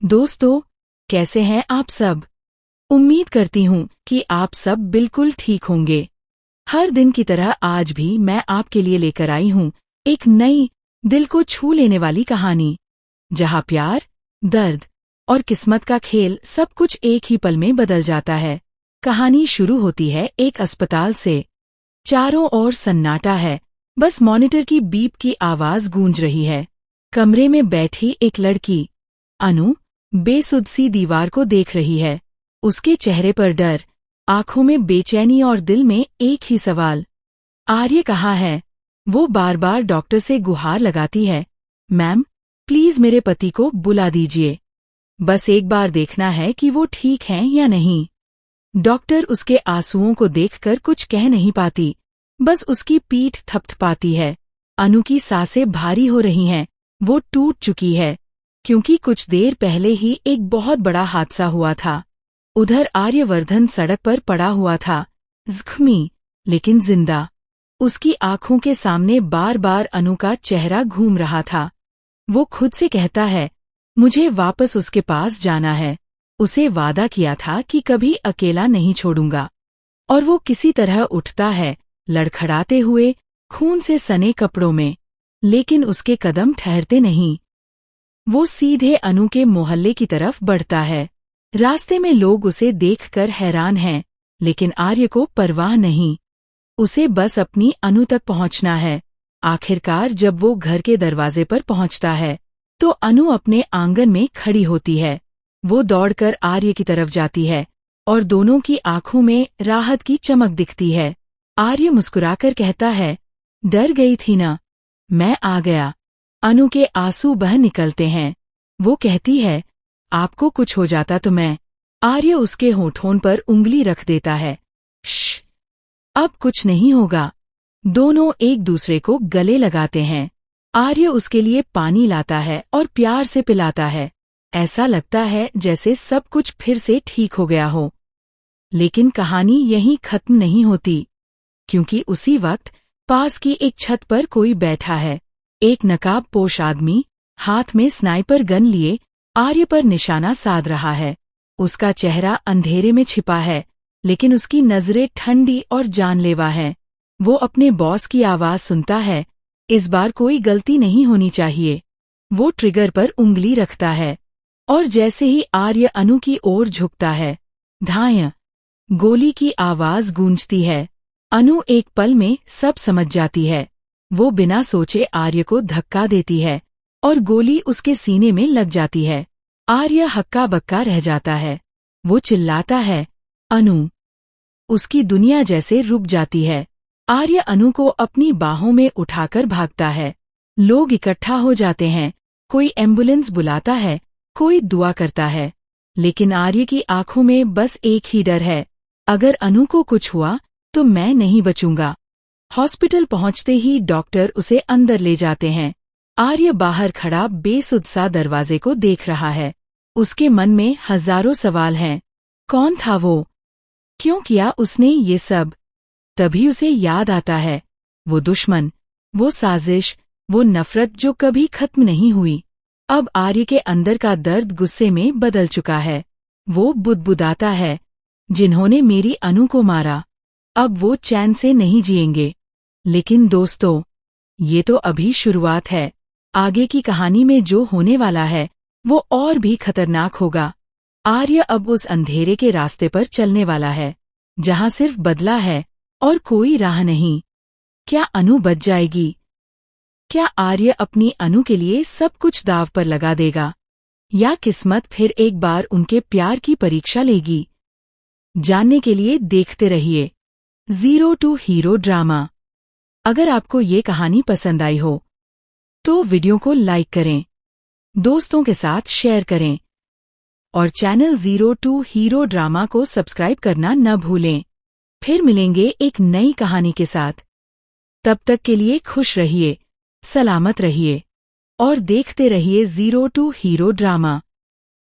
दोस्तों, कैसे हैं आप सब? उम्मीद करती हूँ कि आप सब बिल्कुल ठीक होंगे। हर दिन की तरह आज भी मैं आपके लिए लेकर आई हूँ एक नई, दिल को छू लेने वाली कहानी, जहाँ प्यार, दर्द और किस्मत का खेल सब कुछ एक ही पल में बदल जाता है। कहानी शुरू होती है एक अस्पताल से। चारों ओर सन्नाटा है, बस मॉनिटर की बीप की आवाज गूंज रही है। कमरे में बैठी एक लड़की, अनु, बेसुध सी दीवार को देख रही है। उसके चेहरे पर डर, आंखों में बेचैनी और दिल में एक ही सवाल, आर्य कहाँ है? वो बार बार डॉक्टर से गुहार लगाती है, मैम, प्लीज मेरे पति को बुला दीजिए। बस एक बार देखना है कि वो ठीक हैं या नहीं। डॉक्टर उसके आंसुओं को देखकर कुछ कह नहीं पाती, बस उसकी पीठ थपथपाती है। अनु की सांसें भारी हो रही हैं, वो टूट चुकी है, क्योंकि कुछ देर पहले ही एक बहुत बड़ा हादसा हुआ था। उधर आर्यवर्धन सड़क पर पड़ा हुआ था, जख्मी लेकिन जिंदा। उसकी आंखों के सामने बार बार अनु का चेहरा घूम रहा था। वो खुद से कहता है, मुझे वापस उसके पास जाना है। उसे वादा किया था कि कभी अकेला नहीं छोड़ूंगा। और वो किसी तरह उठता है, लड़खड़ाते हुए, खून से सने कपड़ों में। लेकिन उसके कदम ठहरते नहीं। वो सीधे अनु के मोहल्ले की तरफ बढ़ता है। रास्ते में लोग उसे देखकर हैरान हैं, लेकिन आर्य को परवाह नहीं। उसे बस अपनी अनु तक पहुंचना है। आखिरकार जब वो घर के दरवाजे पर पहुंचता है, तो अनु अपने आंगन में खड़ी होती है। वो दौड़कर आर्य की तरफ जाती है, और दोनों की आंखों में राहत की चमक दिखती है। आर्य मुस्कुराकर कहता है, डर गई थी ना, मैं आ गया। अनु के आंसू बह निकलते हैं। वो कहती है, आपको कुछ हो जाता तो मैं। आर्य उसके होठों पर उंगली रख देता है, श्श, अब कुछ नहीं होगा। दोनों एक दूसरे को गले लगाते हैं। आर्य उसके लिए पानी लाता है और प्यार से पिलाता है। ऐसा लगता है जैसे सब कुछ फिर से ठीक हो गया हो। लेकिन कहानी यहीं खत्म नहीं होती, क्योंकि उसी वक्त पास की एक छत पर कोई बैठा है। एक नकाबपोश आदमी, हाथ में स्नाइपर गन लिए, आर्य पर निशाना साध रहा है। उसका चेहरा अंधेरे में छिपा है, लेकिन उसकी नजरें ठंडी और जानलेवा हैं। वो अपने बॉस की आवाज सुनता है, इस बार कोई गलती नहीं होनी चाहिए। वो ट्रिगर पर उंगली रखता है, और जैसे ही आर्य अनु की ओर झुकता है, धाय, गोली की आवाज गूंजती है। अनु एक पल में सब समझ जाती है। वो बिना सोचे आर्य को धक्का देती है, और गोली उसके सीने में लग जाती है। आर्य हक्का बक्का रह जाता है। वो चिल्लाता है, अनु। उसकी दुनिया जैसे रुक जाती है। आर्य अनु को अपनी बाहों में उठाकर भागता है। लोग इकट्ठा हो जाते हैं, कोई एम्बुलेंस बुलाता है, कोई दुआ करता है। लेकिन आर्य की आंखों में बस एक ही डर है, अगर अनु को कुछ हुआ तो मैं नहीं बचूंगा। हॉस्पिटल पहुंचते ही डॉक्टर उसे अंदर ले जाते हैं। आर्य बाहर खड़ा बेसुध सा दरवाजे को देख रहा है। उसके मन में हजारों सवाल हैं। कौन था वो? क्यों किया उसने ये सब? तभी उसे याद आता है, वो दुश्मन, वो साजिश, वो नफरत जो कभी खत्म नहीं हुई। अब आर्य के अंदर का दर्द गुस्से में बदल चुका है। वो बुदबुदाता है, जिन्होंने मेरी अनु को मारा, अब वो चैन से नहीं जिएंगे। लेकिन दोस्तों, ये तो अभी शुरुआत है। आगे की कहानी में जो होने वाला है, वो और भी खतरनाक होगा। आर्य अब उस अंधेरे के रास्ते पर चलने वाला है, जहां सिर्फ बदला है और कोई राह नहीं। क्या अनु बच जाएगी? क्या आर्य अपनी अनु के लिए सब कुछ दांव पर लगा देगा? या किस्मत फिर एक बार उनके प्यार की परीक्षा लेगी? जानने के लिए देखते रहिए ज़ीरो टू हीरो ड्रामा। अगर आपको ये कहानी पसंद आई हो, तो वीडियो को लाइक करें, दोस्तों के साथ शेयर करें, और channel zero to hero drama को सब्सक्राइब करना न भूलें। फिर मिलेंगे एक नई कहानी के साथ। तब तक के लिए खुश रहिए, सलामत रहिए, और देखते रहिए ज़ीरो टू हीरो ड्रामा।